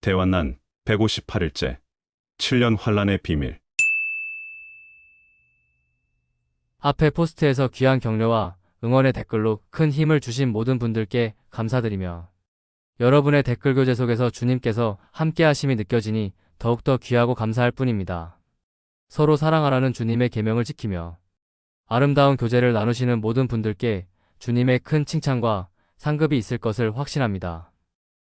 대환난 158일째 7년 환란의 비밀. 앞에 포스트에서 귀한 격려와 응원의 댓글로 큰 힘을 주신 모든 분들께 감사드리며 여러분의 댓글 교제 속에서 주님께서 함께 하심이 느껴지니 더욱더 귀하고 감사할 뿐입니다. 서로 사랑하라는 주님의 계명을 지키며 아름다운 교제를 나누시는 모든 분들께 주님의 큰 칭찬과 상급이 있을 것을 확신합니다.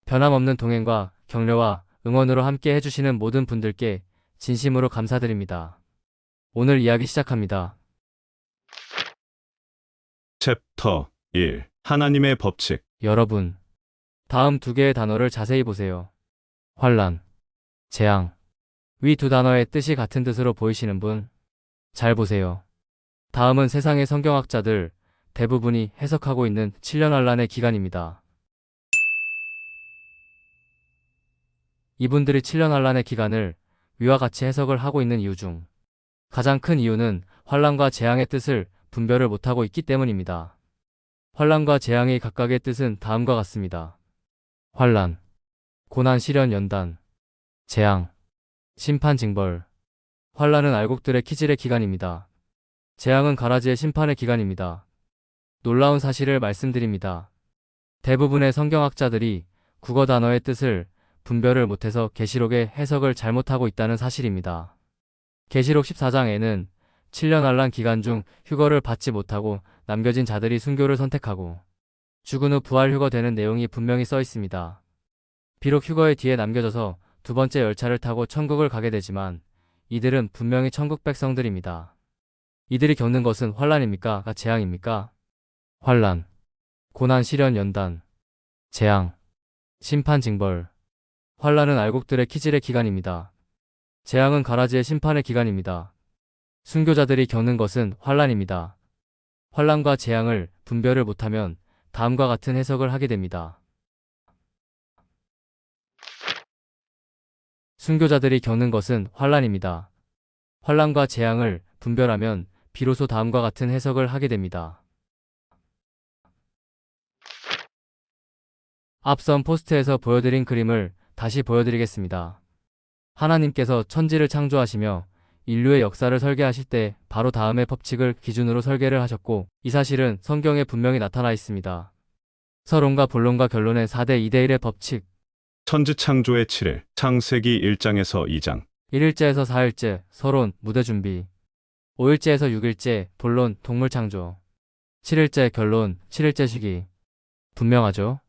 변함없는 동행과 격려와 응원으로 함께 해주시는 모든 분들께 진심으로 감사드립니다. 오늘 이야기 시작합니다. 챕터 1. 하나님의 법칙. 여러분, 다음 두 개의 단어를 자세히 보세요. 환란, 재앙. 위 두 단어의 뜻이 같은 뜻으로 보이시는 분? 잘 보세요. 다음은 세상의 성경학자들 대부분이 해석하고 있는 7년 환란의 기간입니다. 이분들이 7년 환란의 기간을 위와 같이 해석을 하고 있는 이유 중 가장 큰 이유는 환란과 재앙의 뜻을 분별을 못하고 있기 때문입니다. 환란과 재앙의 각각의 뜻은 다음과 같습니다. 환란, 고난 시련 연단, 재앙, 심판 징벌. 환란은 알곡들의 키질의 기간입니다. 재앙은 가라지의 심판의 기간입니다. 놀라운 사실을 말씀드립니다. 대부분의 성경학자들이 국어 단어의 뜻을 분별을 못해서 계시록의 해석을 잘못하고 있다는 사실입니다. 계시록 14장에는 7년 환란 기간 중 휴거를 받지 못하고 남겨진 자들이 순교를 선택하고 죽은 후 부활 휴거되는 내용이 분명히 써 있습니다. 비록 휴거의 뒤에 남겨져서 두 번째 열차를 타고 천국을 가게 되지만 이들은 분명히 천국 백성들입니다. 이들이 겪는 것은 환란입니까? 재앙입니까? 환란, 고난 시련 연단, 재앙, 심판 징벌. 환란은 알곡들의 키질의 기간입니다. 재앙은 가라지의 심판의 기간입니다. 순교자들이 겪는 것은 환란입니다. 환란과 재앙을 분별을 못하면 다음과 같은 해석을 하게 됩니다. 순교자들이 겪는 것은 환란입니다. 환란과 재앙을 분별하면 비로소 다음과 같은 해석을 하게 됩니다. 앞선 포스트에서 보여드린 그림을 다시 보여드리겠습니다. 하나님께서 천지를 창조하시며 인류의 역사를 설계하실 때 바로 다음의 법칙을 기준으로 설계를 하셨고 이 사실은 성경에 분명히 나타나 있습니다. 서론과 본론과 결론의 4대 2대1의 법칙. 천지 창조의 7일. 창세기 1장에서 2장. 1일째에서 4일째 서론 무대 준비. 5일째에서 6일째 본론 동물 창조. 7일째 결론 7일째 쉬기. 분명하죠?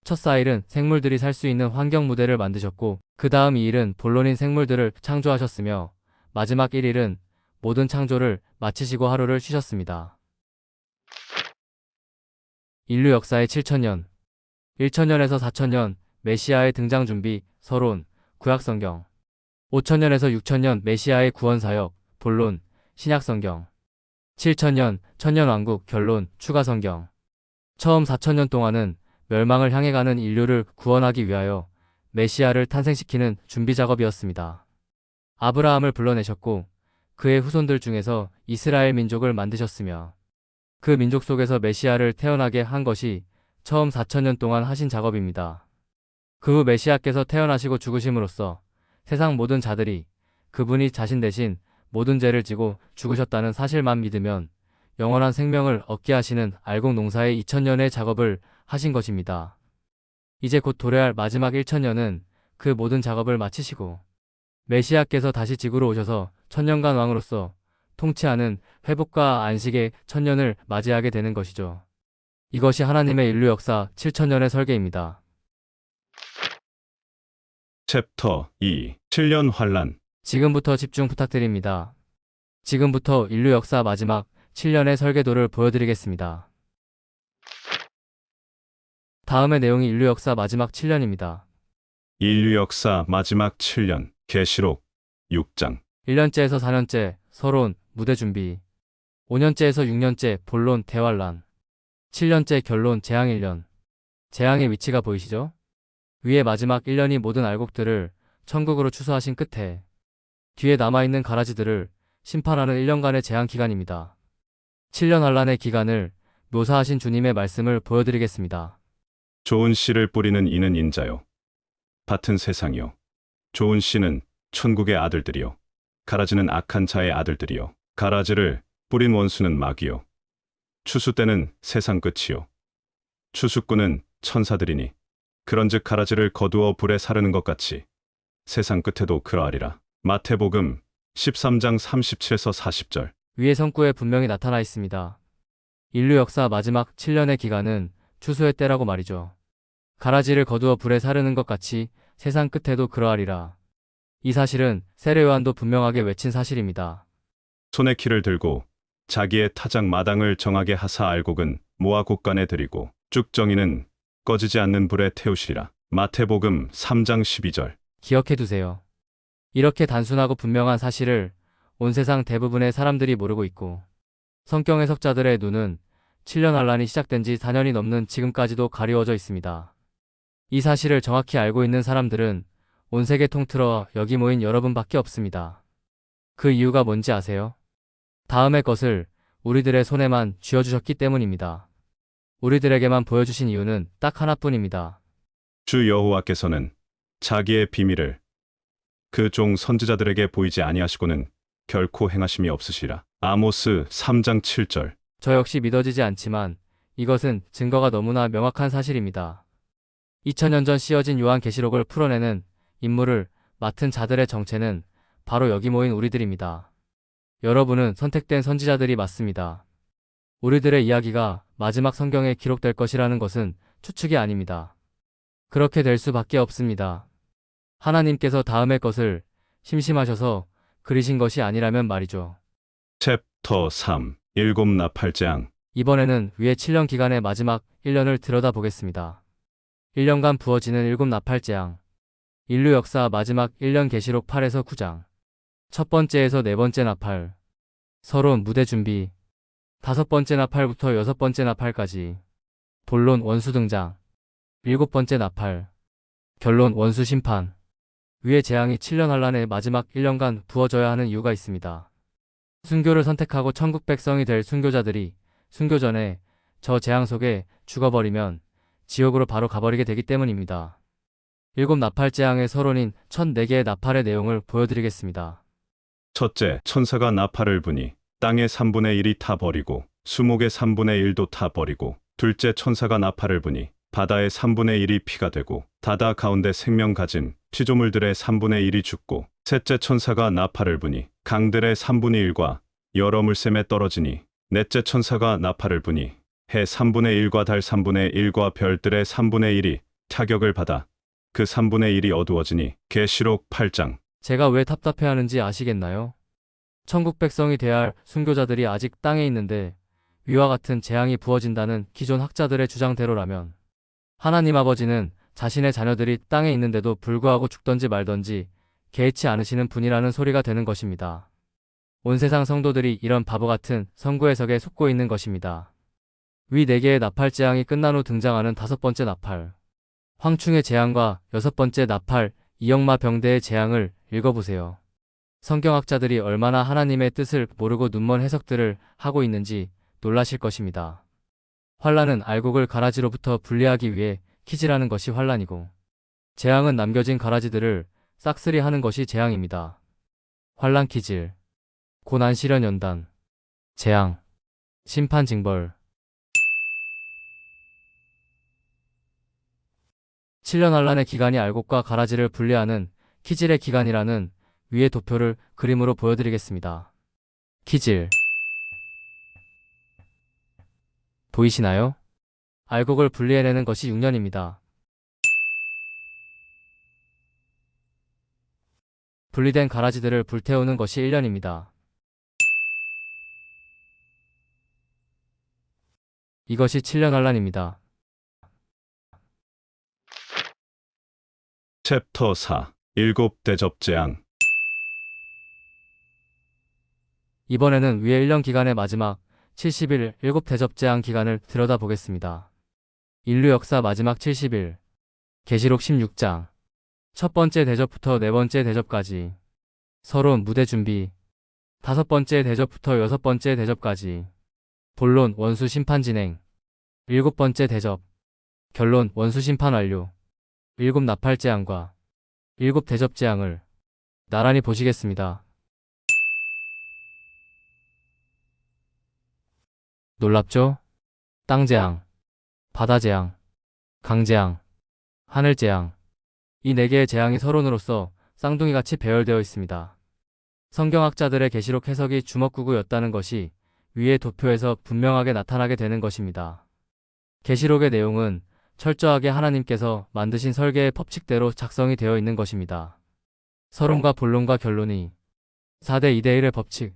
첫 4일은 생물들이 살 수 있는 환경 무대를 만드셨고 그 다음 2일은 본론인 생물들을 창조하셨으며 마지막 1일은 모든 창조를 마치시고 하루를 쉬셨습니다. 인류 역사의 7천년, 1천년에서 4천년 메시아의 등장 준비, 서론, 구약성경. 5천년에서 6천년 메시아의 구원사역, 본론, 신약성경. 7천년, 천년왕국, 결론, 추가성경. 처음 4천년 동안은 멸망을 향해 가는 인류를 구원하기 위하여 메시아를 탄생시키는 준비 작업이었습니다. 아브라함을 불러내셨고 그의 후손들 중에서 이스라엘 민족을 만드셨으며 그 민족 속에서 메시아를 태어나게 한 것이 처음 4천년 동안 하신 작업입니다. 그 후 메시아께서 태어나시고 죽으심으로써 세상 모든 자들이 그분이 자신 대신 모든 죄를 지고 죽으셨다는 사실만 믿으면 영원한 생명을 얻게 하시는 알곡농사의 2000년의 작업을 하신 것입니다. 이제 곧 도래할 마지막 1000년은 그 모든 작업을 마치시고 메시아께서 다시 지구로 오셔서 천년간 왕으로서 통치하는 회복과 안식의 1000년을 맞이하게 되는 것이죠. 이것이 하나님의 인류 역사 7000년의 설계입니다. 챕터 2. 7년 환란. 지금부터 집중 부탁드립니다. 지금부터 인류 역사 마지막 7년의 설계도를 보여드리겠습니다. 다음의 내용이 인류 역사 마지막 7년입니다. 인류 역사 마지막 7년. 계시록 6장. 1년째에서 4년째 서론 무대 준비. 5년째에서 6년째 본론 대환란. 7년째 결론 재앙 1년. 재앙의 위치가 보이시죠? 위에 마지막 1년이 모든 알곡들을 천국으로 추수하신 끝에 뒤에 남아있는 가라지들을 심판하는 1년간의 재앙 기간입니다. 7년 환란의 기간을 묘사하신 주님의 말씀을 보여드리겠습니다. 좋은 씨를 뿌리는 이는 인자요. 밭은 세상이요. 좋은 씨는 천국의 아들들이요. 가라지는 악한 자의 아들들이요. 가라지를 뿌린 원수는 마귀요. 추수 때는 세상 끝이요. 추수꾼은 천사들이니 그런즉 가라지를 거두어 불에 사르는 것 같이 세상 끝에도 그러하리라. 마태복음 13장 37에서 40절. 위의 성구에 분명히 나타나 있습니다. 인류 역사 마지막 7년의 기간은 추수의 때라고 말이죠. 가라지를 거두어 불에 사르는 것 같이 세상 끝에도 그러하리라. 이 사실은 세례 요한도 분명하게 외친 사실입니다. 손에 키를 들고 자기의 타작 마당을 정하게 하사 알곡은 모아 곳간에 들이고 쭉정이는 꺼지지 않는 불에 태우시리라. 마태복음 3장 12절. 기억해 두세요. 이렇게 단순하고 분명한 사실을 온 세상 대부분의 사람들이 모르고 있고 성경 해석자들의 눈은 7년 환란이 시작된 지 4년이 넘는 지금까지도 가리워져 있습니다. 이 사실을 정확히 알고 있는 사람들은 온 세계 통틀어 여기 모인 여러분밖에 없습니다. 그 이유가 뭔지 아세요? 다음의 것을 우리들의 손에만 쥐어주셨기 때문입니다. 우리들에게만 보여주신 이유는 딱 하나뿐입니다. 주 여호와께서는 자기의 비밀을 그 종 선지자들에게 보이지 아니하시고는 결코 행하심이 없으시라. 아모스 3장 7절. 저 역시 믿어지지 않지만 이것은 증거가 너무나 명확한 사실입니다. 2000년 전 씌어진 요한계시록을 풀어내는 임무를 맡은 자들의 정체는 바로 여기 모인 우리들입니다. 여러분은 선택된 선지자들이 맞습니다. 우리들의 이야기가 마지막 성경에 기록될 것이라는 것은 추측이 아닙니다. 그렇게 될 수밖에 없습니다. 하나님께서 다음의 것을 심심하셔서 그리신 것이 아니라면 말이죠. 챕터 3. 일곱 나팔재앙. 이번에는 위의 7년 기간의 마지막 1년을 들여다보겠습니다. 1년간 부어지는 일곱 나팔재앙. 인류 역사 마지막 1년 계시록 8에서 9장. 첫 번째에서 네 번째 나팔. 서론 무대 준비. 다섯 번째 나팔부터 여섯 번째 나팔까지. 본론 원수 등장. 일곱 번째 나팔. 결론 원수 심판. 위의 재앙이 7년 환란의 마지막 1년간 부어져야 하는 이유가 있습니다. 순교를 선택하고 천국 백성이 될 순교자들이 순교 전에 저 재앙 속에 죽어버리면 지옥으로 바로 가버리게 되기 때문입니다. 일곱 나팔 재앙의 서론인 첫 4개의 나팔의 내용을 보여드리겠습니다. 첫째, 천사가 나팔을 부니 땅의 3분의 1이 타버리고 수목의 3분의 1도 타버리고, 둘째, 천사가 나팔을 부니 바다의 3분의 1이 피가 되고 바다 가운데 생명 가진 피조물들의 3분의 1이 죽고, 셋째, 천사가 나팔을 부니 강들의 3분의 1과 여러 물샘에 떨어지니, 넷째, 천사가 나팔을 부니 해 3분의 1과 달 3분의 1과 별들의 3분의 1이 타격을 받아 그 3분의 1이 어두워지니. 계시록 8장. 제가 왜 답답해하는지 아시겠나요? 천국 백성이 돼야 할 순교자들이 아직 땅에 있는데 위와 같은 재앙이 부어진다는 기존 학자들의 주장대로라면 하나님 아버지는 자신의 자녀들이 땅에 있는데도 불구하고 죽던지 말던지 개의치 않으시는 분이라는 소리가 되는 것입니다. 온 세상 성도들이 이런 바보 같은 선구 해석에 속고 있는 것입니다. 위 4개의 나팔 재앙이 끝난 후 등장하는 다섯 번째 나팔, 황충의 재앙과 여섯 번째 나팔, 이역마 병대의 재앙을 읽어보세요. 성경학자들이 얼마나 하나님의 뜻을 모르고 눈먼 해석들을 하고 있는지 놀라실 것입니다. 환란은 알곡을 가라지로부터 분리하기 위해 키지라는 것이 환란이고, 재앙은 남겨진 가라지들을 싹쓸이하는 것이 재앙입니다. 환란 키질, 고난 시련 연단, 재앙, 심판 징벌. 7년 환란의 기간이 알곡과 가라지를 분리하는 키질의 기간이라는 위의 도표를 그림으로 보여드리겠습니다. 키질. 보이시나요? 알곡을 분리해내는 것이 6년입니다. 분리된 가라지들을 불태우는 것이 1년입니다. 이것이 7년 환란입니다. 챕터 4. 일곱 대접재앙. 이번에는 위의 1년 기간의 마지막 70일 일곱 대접재앙 기간을 들여다보겠습니다. 인류 역사 마지막 70일. 계시록 16장. 첫 번째 대접부터 네 번째 대접까지. 서론 무대 준비. 다섯 번째 대접부터 여섯 번째 대접까지. 본론 원수 심판 진행. 일곱 번째 대접. 결론 원수 심판 완료. 일곱 나팔 재앙과 일곱 대접재앙을 나란히 보시겠습니다. 놀랍죠? 땅재앙, 바다재앙, 강재앙, 하늘재앙. 이 네 개의 재앙이 서론으로서 쌍둥이같이 배열되어 있습니다. 성경학자들의 계시록 해석이 주먹구구였다는 것이 위의 도표에서 분명하게 나타나게 되는 것입니다. 계시록의 내용은 철저하게 하나님께서 만드신 설계의 법칙대로 작성이 되어 있는 것입니다. 서론과 본론과 결론이 4대 2대 1의 법칙.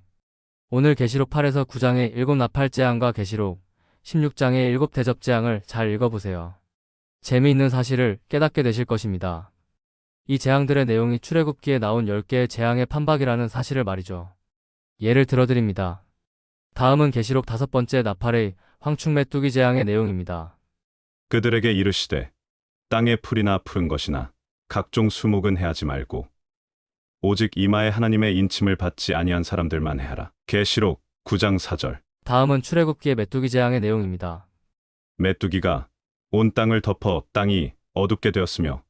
오늘 계시록 8에서 9장의 7 나팔재앙과 계시록 16장의 7 대접재앙을 잘 읽어보세요. 재미있는 사실을 깨닫게 되실 것입니다. 이 재앙들의 내용이 출애굽기에 나온 10개의 재앙의 판박이라는 사실을 말이죠. 예를 들어드립니다. 다음은 계시록 5번째 나팔의 황충메뚜기 재앙의 내용입니다. 그들에게 이르시되 땅의 풀이나 푸른 것이나 각종 수목은 해하지 말고 오직 이마에 하나님의 인침을 받지 아니한 사람들만 해하라. 계시록 9장 4절. 다음은 출애굽기의 메뚜기 재앙의 내용입니다. 메뚜기가 온 땅을 덮어 땅이 어둡게 되었으며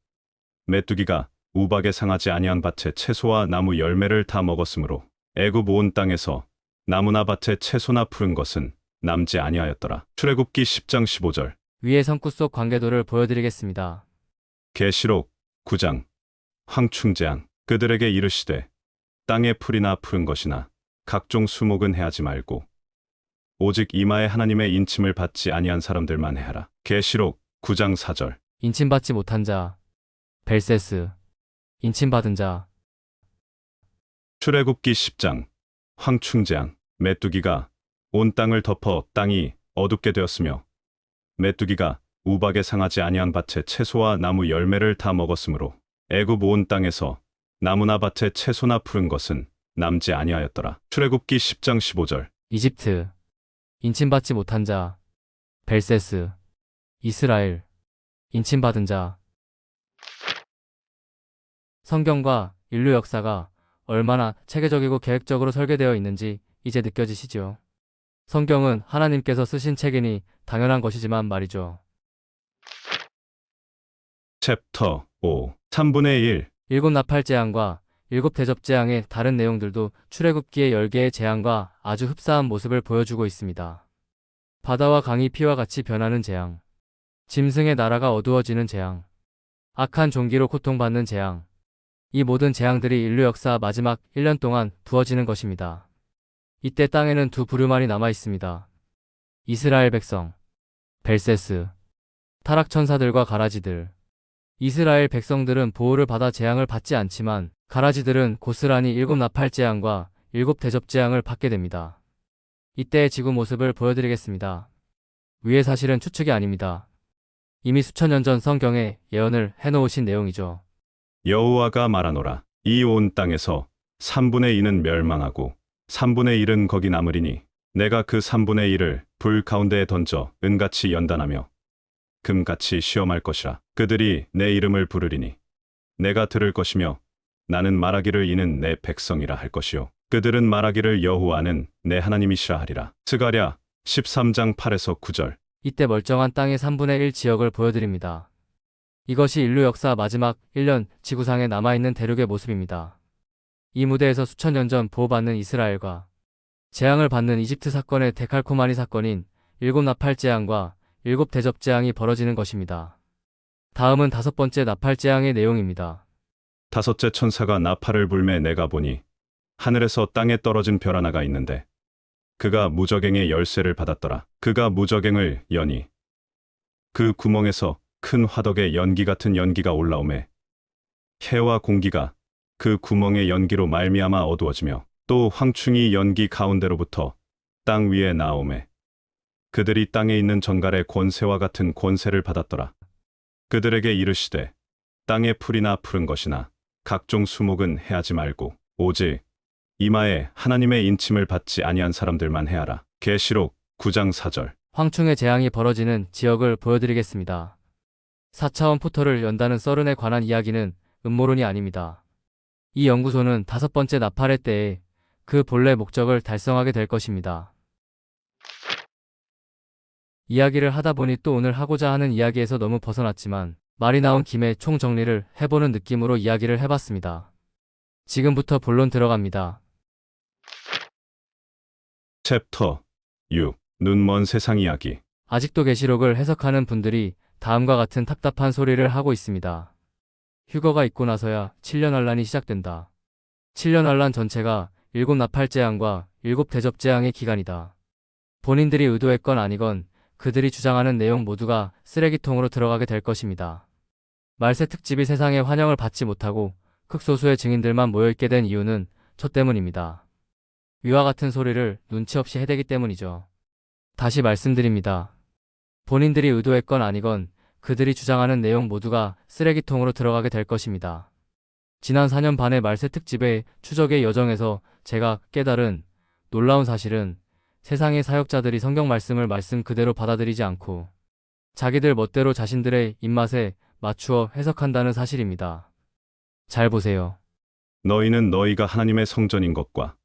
메뚜기가 우박에 상하지 아니한 밭의 채소와 나무 열매를 다 먹었으므로 애굽 온 땅에서 나무나 밭의 채소나 푸른 것은 남지 아니하였더라. 출애굽기 10장 15절. 위의 성구 속 관계도를 보여드리겠습니다. 계시록 9장 황충재앙. 그들에게 이르시되 땅의 풀이나 푸른 것이나 각종 수목은 해하지 말고 오직 이마에 하나님의 인침을 받지 아니한 사람들만 해하라. 계시록 9장 4절. 인침받지 못한 자, 벨세스, 인침받은 자. 출애굽기 10장 황충재앙. 메뚜기가 온 땅을 덮어 땅이 어둡게 되었으며 메뚜기가 우박에 상하지 아니한 밭의 채소와 나무 열매를 다 먹었으므로 애굽 온 땅에서 나무나 밭의 채소나 푸른 것은 남지 아니하였더라. 출애굽기 10장 15절. 이집트, 인침받지 못한 자, 벨세스, 이스라엘, 인침받은 자. 성경과 인류 역사가 얼마나 체계적이고 계획적으로 설계되어 있는지 이제 느껴지시죠? 성경은 하나님께서 쓰신 책이니 당연한 것이지만 말이죠. 챕터 5 3분의 1. 일곱 나팔 재앙과 일곱 대접 재앙의 다른 내용들도 출애굽기의 10개의 재앙과 아주 흡사한 모습을 보여주고 있습니다. 바다와 강이 피와 같이 변하는 재앙, 짐승의 나라가 어두워지는 재앙, 악한 종기로 고통받는 재앙. 이 모든 재앙들이 인류 역사 마지막 1년 동안 부어지는 것입니다. 이때 땅에는 두 부류만이 남아 있습니다. 이스라엘 백성, 벨세스, 타락천사들과 가라지들. 이스라엘 백성들은 보호를 받아 재앙을 받지 않지만 가라지들은 고스란히 일곱 나팔 재앙과 일곱 대접 재앙을 받게 됩니다. 이때의 지구 모습을 보여드리겠습니다. 위의 사실은 추측이 아닙니다. 이미 수천 년 전 성경에 예언을 해놓으신 내용이죠. 여호와가 말하노라. 이 온 땅에서 3분의 2는 멸망하고 3분의 1은 거기 남으리니 내가 그 3분의 1을 불 가운데에 던져 은같이 연단하며 금같이 시험할 것이라. 그들이 내 이름을 부르리니 내가 들을 것이며 나는 말하기를 이는 내 백성이라 할 것이요 그들은 말하기를 여호와는 내 하나님이시라 하리라. 스가랴 13장 8에서 9절. 이때 멀쩡한 땅의 3분의 1 지역을 보여드립니다. 이것이 인류 역사 마지막 1년 지구상에 남아있는 대륙의 모습입니다. 이 무대에서 수천 년 전 보호받는 이스라엘과 재앙을 받는 이집트 사건의 데칼코마니 사건인 일곱 나팔 재앙과 일곱 대접 재앙이 벌어지는 것입니다. 다음은 5번째 나팔 재앙의 내용입니다. 다섯째 천사가 나팔을 불매 내가 보니 하늘에서 땅에 떨어진 별 하나가 있는데 그가 무저갱의 열쇠를 받았더라. 그가 무저갱을 여니 그 구멍에서 큰 화덕의 연기 같은 연기가 올라오매 해와 공기가 그 구멍의 연기로 말미암아 어두워지며 또 황충이 연기 가운데로부터 땅 위에 나오매 그들이 땅에 있는 전갈의 권세와 같은 권세를 받았더라. 그들에게 이르시되 땅의 풀이나 푸른 것이나 각종 수목은 해하지 말고 오직 이마에 하나님의 인침을 받지 아니한 사람들만 해하라. 계시록 9장 4절. 황충의 재앙이 벌어지는 지역을 보여드리겠습니다. 4차원 포털을 연다는 썰은에 관한 이야기는 음모론이 아닙니다. 이 연구소는 5번째 나팔의 때에 그 본래 목적을 달성하게 될 것입니다. 이야기를 하다 보니 또 오늘 하고자 하는 이야기에서 너무 벗어났지만 말이 나온 김에 총정리를 해보는 느낌으로 이야기를 해봤습니다. 지금부터 본론 들어갑니다. 챕터 6. 눈먼 세상 이야기. 아직도 계시록을 해석하는 분들이 다음과 같은 답답한 소리를 하고 있습니다. 휴거가 있고 나서야 7년 환란이 시작된다. 7년 환란 전체가 7 나팔 재앙과 7 대접 재앙의 기간이다. 본인들이 의도했건 아니건 그들이 주장하는 내용 모두가 쓰레기통으로 들어가게 될 것입니다. 말세 특집이 세상의 환영을 받지 못하고 극소수의 증인들만 모여있게 된 이유는 저 때문입니다. 위와 같은 소리를 눈치 없이 해대기 때문이죠. 다시 말씀드립니다. 본인들이 의도했건 아니건 그들이 주장하는 내용 모두가 쓰레기통으로 들어가게 될 것입니다. 지난 4년 반의 말세 특집의 추적의 여정에서 제가 깨달은 놀라운 사실은 세상의 사역자들이 성경 말씀을 말씀 그대로 받아들이지 않고 자기들 멋대로 자신들의 입맛에 맞추어 해석한다는 사실입니다. 잘 보세요. 너희는 너희가 하나님의 성전인 것과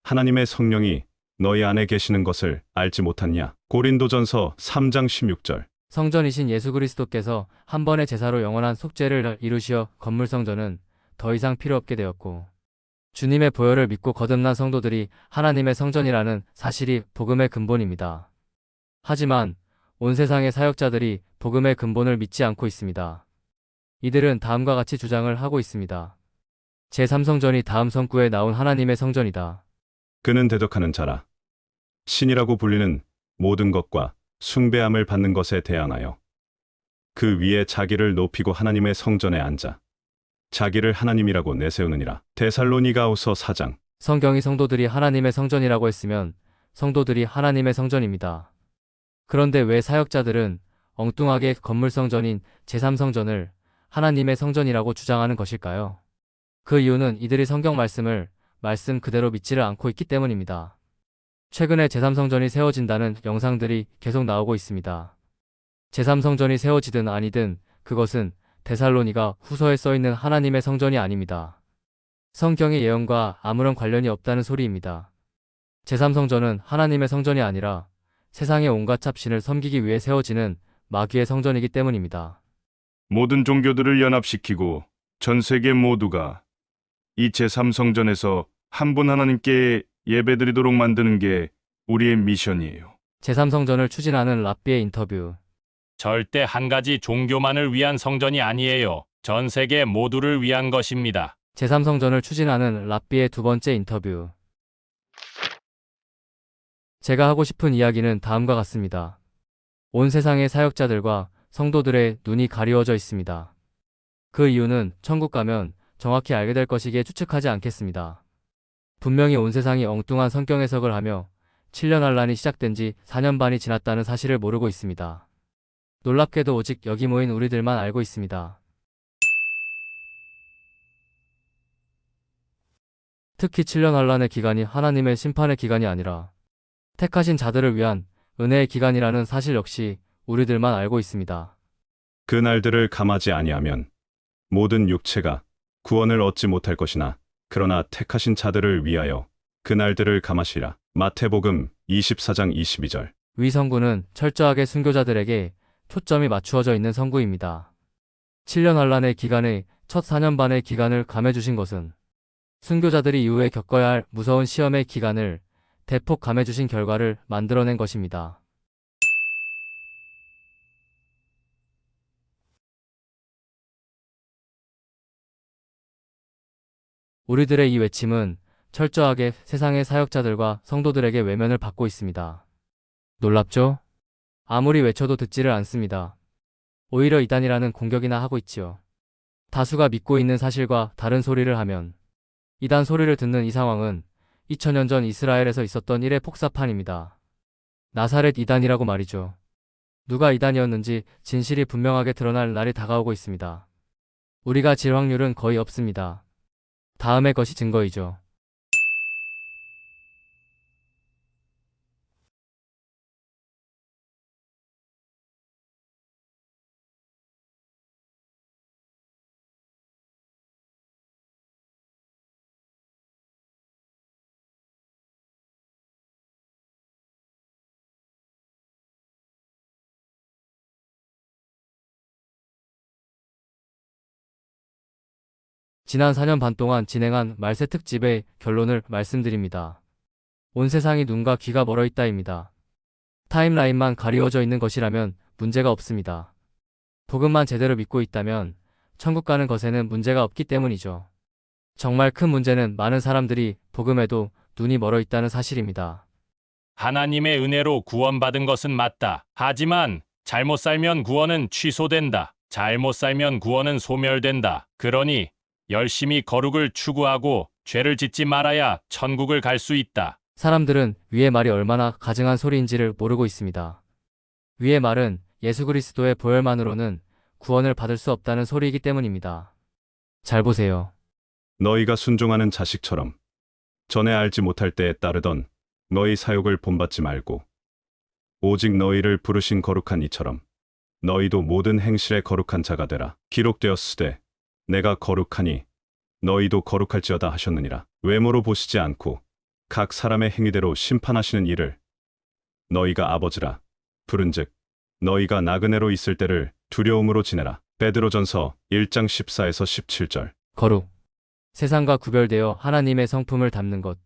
하나님의 성령이 너희 안에 계시는 것을 알지 못하냐? 고린도전서 3장 16절. 성전이신 예수 그리스도께서 한 번의 제사로 영원한 속죄를 이루시어 건물 성전은 더 이상 필요 없게 되었고 주님의 보혈을 믿고 거듭난 성도들이 하나님의 성전이라는 사실이 복음의 근본입니다. 하지만 온 세상의 사역자들이 복음의 근본을 믿지 않고 있습니다. 이들은 다음과 같이 주장을 하고 있습니다. 제3성전이 다음 성구에 나온 하나님의 성전이다. 그는 대적하는 자라. 신이라고 불리는 모든 것과 숭배함을 받는 것에 대항하여 그 위에 자기를 높이고 하나님의 성전에 앉아 자기를 하나님이라고 내세우느니라. 데살로니가후서 4장. 성경이 성도들이 하나님의 성전이라고 했으면 성도들이 하나님의 성전입니다. 그런데 왜 사역자들은 엉뚱하게 건물 성전인 제3성전을 하나님의 성전이라고 주장하는 것일까요? 그 이유는 이들이 성경 말씀을 말씀 그대로 믿지를 않고 있기 때문입니다. 최근에 제3성전이 세워진다는 영상들이 계속 나오고 있습니다. 제3성전이 세워지든 아니든 그것은 데살로니가 후서에 써있는 하나님의 성전이 아닙니다. 성경의 예언과 아무런 관련이 없다는 소리입니다. 제3성전은 하나님의 성전이 아니라 세상의 온갖 잡신을 섬기기 위해 세워지는 마귀의 성전이기 때문입니다. 모든 종교들을 연합시키고 전 세계 모두가 이 제3성전에서 한 분 하나님께 예배드리도록 만드는 게 우리의 미션이에요. 제3성전을 추진하는 랍비의 인터뷰. 절대 한 가지 종교만을 위한 성전이 아니에요. 전 세계 모두를 위한 것입니다. 제3성전을 추진하는 랍비의 두 번째 인터뷰. 제가 하고 싶은 이야기는 다음과 같습니다. 온 세상의 사역자들과 성도들의 눈이 가리워져 있습니다. 그 이유는 천국 가면 정확히 알게 될 것이기에 추측하지 않겠습니다. 분명히 온 세상이 엉뚱한 성경 해석을 하며 7년 환란이 시작된 지 4년 반이 지났다는 사실을 모르고 있습니다. 놀랍게도 오직 여기 모인 우리들만 알고 있습니다. 특히 7년 환란의 기간이 하나님의 심판의 기간이 아니라 택하신 자들을 위한 은혜의 기간이라는 사실 역시 우리들만 알고 있습니다. 그 날들을 감하지 아니하면 모든 육체가 구원을 얻지 못할 것이나 그러나 택하신 자들을 위하여 그 날들을 감하시라. 마태복음 24장 22절. 위 성구는 철저하게 순교자들에게 초점이 맞추어져 있는 성구입니다. 7년 환란의 기간의 첫 4년 반의 기간을 감해주신 것은 순교자들이 이후에 겪어야 할 무서운 시험의 기간을 대폭 감해주신 결과를 만들어낸 것입니다. 우리들의 이 외침은 철저하게 세상의 사역자들과 성도들에게 외면을 받고 있습니다. 놀랍죠? 아무리 외쳐도 듣지를 않습니다. 오히려 이단이라는 공격이나 하고 있지요. 다수가 믿고 있는 사실과 다른 소리를 하면 이단 소리를 듣는 이 상황은 2000년 전 이스라엘에서 있었던 일의 폭사판입니다. 나사렛 이단이라고 말이죠. 누가 이단이었는지 진실이 분명하게 드러날 날이 다가오고 있습니다. 우리가 질 확률은 거의 없습니다. 다음의 것이 증거이죠. 지난 4년 반 동안 진행한 말세 특집의 결론을 말씀드립니다. 온 세상이 눈과 귀가 멀어 있다입니다. 타임라인만 가리워져 있는 것이라면 문제가 없습니다. 복음만 제대로 믿고 있다면 천국 가는 것에는 문제가 없기 때문이죠. 정말 큰 문제는 많은 사람들이 복음에도 눈이 멀어 있다는 사실입니다. 하나님의 은혜로 구원받은 것은 맞다. 하지만 잘못 살면 구원은 취소된다. 잘못 살면 구원은 소멸된다. 그러니 열심히 거룩을 추구하고 죄를 짓지 말아야 천국을 갈 수 있다. 사람들은 위의 말이 얼마나 가증한 소리인지를 모르고 있습니다. 위의 말은 예수 그리스도의 보혈만으로는 구원을 받을 수 없다는 소리이기 때문입니다. 잘 보세요. 너희가 순종하는 자식처럼 전에 알지 못할 때에 따르던 너희 사욕을 본받지 말고 오직 너희를 부르신 거룩한 이처럼 너희도 모든 행실에 거룩한 자가 되라. 기록되었으되 내가 거룩하니 너희도 거룩할지어다 하셨느니라. 외모로 보시지 않고 각 사람의 행위대로 심판하시는 이를 너희가 아버지라 부른즉 너희가 나그네로 있을 때를 두려움으로 지내라. 베드로전서 1장 14에서 17절. 거룩. 세상과 구별되어 하나님의 성품을 담는 것.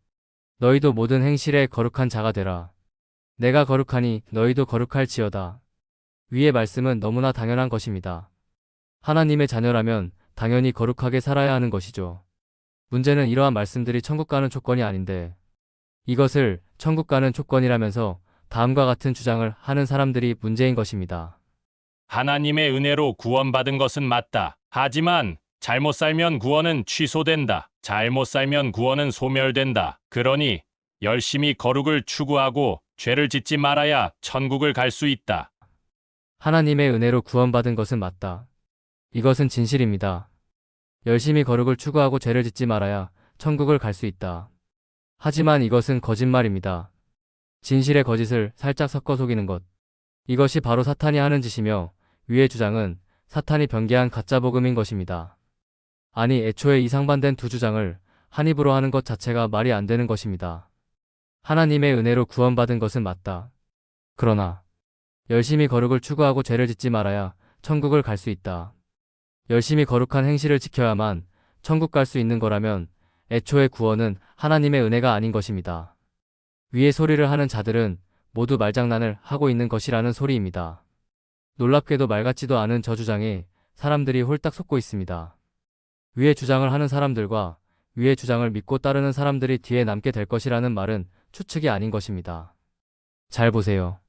너희도 모든 행실에 거룩한 자가 되라. 내가 거룩하니 너희도 거룩할지어다. 위의 말씀은 너무나 당연한 것입니다. 하나님의 자녀라면 당연히 거룩하게 살아야 하는 것이죠. 문제는 이러한 말씀들이 천국 가는 조건이 아닌데 이것을 천국 가는 조건이라면서 다음과 같은 주장을 하는 사람들이 문제인 것입니다. 하나님의 은혜로 구원받은 것은 맞다. 하지만 잘못 살면 구원은 취소된다. 잘못 살면 구원은 소멸된다. 그러니 열심히 거룩을 추구하고 죄를 짓지 말아야 천국을 갈 수 있다. 하나님의 은혜로 구원받은 것은 맞다. 이것은 진실입니다. 열심히 거룩을 추구하고 죄를 짓지 말아야 천국을 갈 수 있다. 하지만 이것은 거짓말입니다. 진실의 거짓을 살짝 섞어 속이는 것. 이것이 바로 사탄이 하는 짓이며 위의 주장은 사탄이 변개한 가짜 복음인 것입니다. 아니 애초에 이 상반된 두 주장을 한 입으로 하는 것 자체가 말이 안 되는 것입니다. 하나님의 은혜로 구원받은 것은 맞다. 그러나 열심히 거룩을 추구하고 죄를 짓지 말아야 천국을 갈 수 있다. 열심히 거룩한 행실을 지켜야만 천국 갈 수 있는 거라면 애초에 구원은 하나님의 은혜가 아닌 것입니다. 위의 소리를 하는 자들은 모두 말장난을 하고 있는 것이라는 소리입니다. 놀랍게도 말 같지도 않은 저 주장에 사람들이 홀딱 속고 있습니다. 위의 주장을 하는 사람들과 위의 주장을 믿고 따르는 사람들이 뒤에 남게 될 것이라는 말은 추측이 아닌 것입니다. 잘 보세요.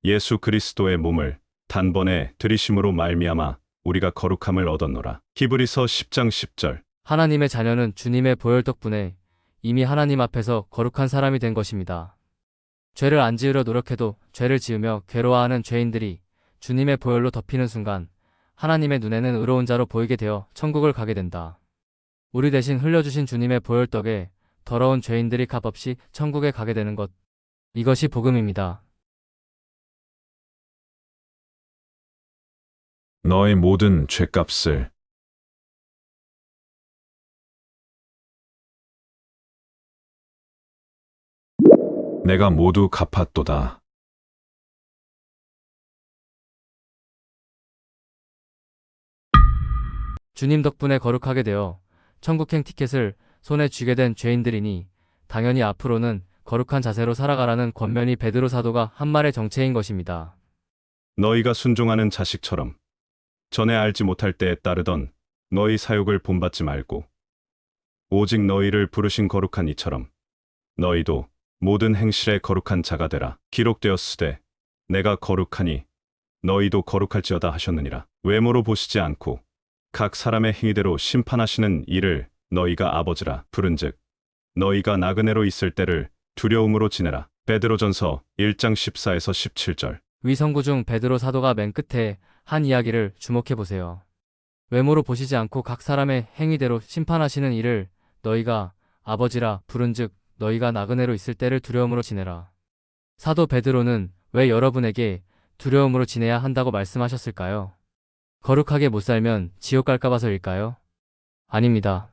예수 그리스도의 몸을 단번에 들이심으로 말미암아 우리가 거룩함을 얻었노라. 히브리서 10장 10절. 하나님의 자녀는 주님의 보혈 덕분에 이미 하나님 앞에서 거룩한 사람이 된 것입니다. 죄를 안 지으려 노력해도 죄를 지으며 괴로워하는 죄인들이 주님의 보혈로 덮이는 순간 하나님의 눈에는 의로운 자로 보이게 되어 천국을 가게 된다. 우리 대신 흘려주신 주님의 보혈 덕에 더러운 죄인들이 값없이 천국에 가게 되는 것. 이것이 복음입니다. 너의 모든 죄값을 내가 모두 갚았도다. 주님 덕분에 거룩하게 되어 천국행 티켓을 손에 쥐게 된 죄인들이니 당연히 앞으로는 거룩한 자세로 살아가라는 권면이 베드로 사도가 한 말의 정체인 것입니다. 너희가 순종하는 자식처럼 전에 알지 못할 때에 따르던 너희 사욕을 본받지 말고 오직 너희를 부르신 거룩한 이처럼 너희도 모든 행실에 거룩한 자가 되라. 기록되었으되 내가 거룩하니 너희도 거룩할지어다 하셨느니라. 외모로 보시지 않고 각 사람의 행위대로 심판하시는 이를 너희가 아버지라 부른즉 너희가 나그네로 있을 때를 두려움으로 지내라. 베드로전서 1장 14에서 17절. 위 선구 중 베드로 사도가 맨 끝에 한 이야기를 주목해 보세요. 외모로 보시지 않고 각 사람의 행위대로 심판하시는 이를 너희가 아버지라 부른즉 너희가 나그네로 있을 때를 두려움으로 지내라. 사도 베드로는 왜 여러분에게 두려움으로 지내야 한다고 말씀하셨을까요? 거룩하게 못 살면 지옥 갈까 봐서일까요? 아닙니다.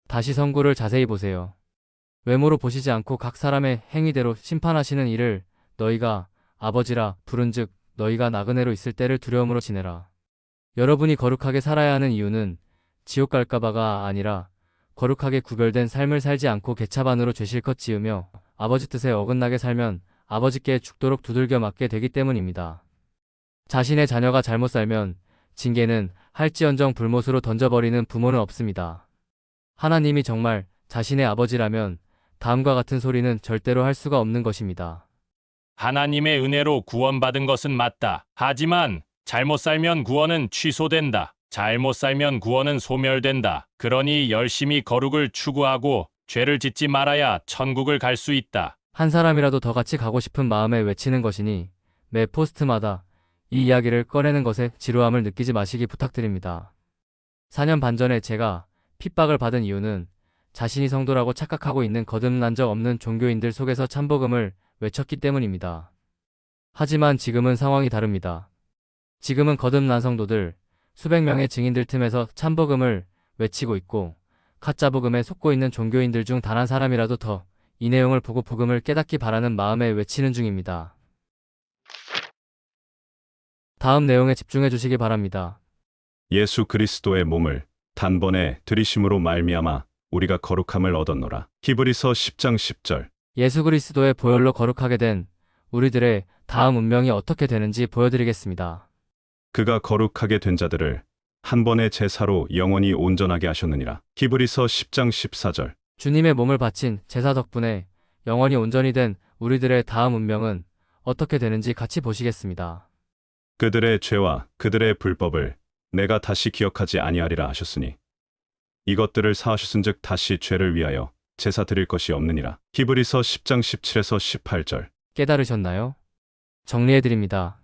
다시 선구를 자세히 보세요. 외모로 보시지 않고 각 사람의 행위대로 심판하시는 이를 너희가 아버지라 부른즉 너희가 나그네로 있을 때를 두려움으로 지내라. 여러분이 거룩하게 살아야 하는 이유는 지옥 갈까봐가 아니라 거룩하게 구별된 삶을 살지 않고 개차반으로 죄실컷 지으며 아버지 뜻에 어긋나게 살면 아버지께 죽도록 두들겨 맞게 되기 때문입니다. 자신의 자녀가 잘못 살면 징계는 할지언정 불못으로 던져버리는 부모는 없습니다. 하나님이 정말 자신의 아버지라면 다음과 같은 소리는 절대로 할 수가 없는 것입니다. 하나님의 은혜로 구원받은 것은 맞다. 하지만 잘못 살면 구원은 취소된다. 잘못 살면 구원은 소멸된다. 그러니 열심히 거룩을 추구하고 죄를 짓지 말아야 천국을 갈 수 있다. 한 사람이라도 더 같이 가고 싶은 마음에 외치는 것이니 매 포스트마다 이 이야기를 꺼내는 것에 지루함을 느끼지 마시기 부탁드립니다. 4년 반 전에 제가 핍박을 받은 이유는 자신이 성도라고 착각하고 있는 거듭난 적 없는 종교인들 속에서 참복음을 외쳤기 때문입니다. 하지만 지금은 상황이 다릅니다. 지금은 거듭난 성도들, 수백 명의 증인들 틈에서 참복음을 외치고 있고 가짜복음에 속고 있는 종교인들 중 단 한 사람이라도 더 이 내용을 보고 복음을 깨닫기 바라는 마음에 외치는 중입니다. 다음 내용에 집중해 주시기 바랍니다. 예수 그리스도의 몸을 단번에 들이심으로 말미암아 우리가 거룩함을 얻었노라. 히브리서 10장 10절. 예수 그리스도의 보혈로 거룩하게 된 우리들의 다음 운명이 어떻게 되는지 보여드리겠습니다. 그가 거룩하게 된 자들을 한 번의 제사로 영원히 온전하게 하셨느니라. 히브리서 10장 14절. 주님의 몸을 바친 제사 덕분에 영원히 온전히 된 우리들의 다음 운명은 어떻게 되는지 같이 보시겠습니다. 그들의 죄와 그들의 불법을 내가 다시 기억하지 아니하리라 하셨으니 이것들을 사하셨은즉 다시 죄를 위하여 제사 드릴 것이 없느니라. 히브리서 10장 17에서 18절. 깨달으셨나요? 정리해드립니다.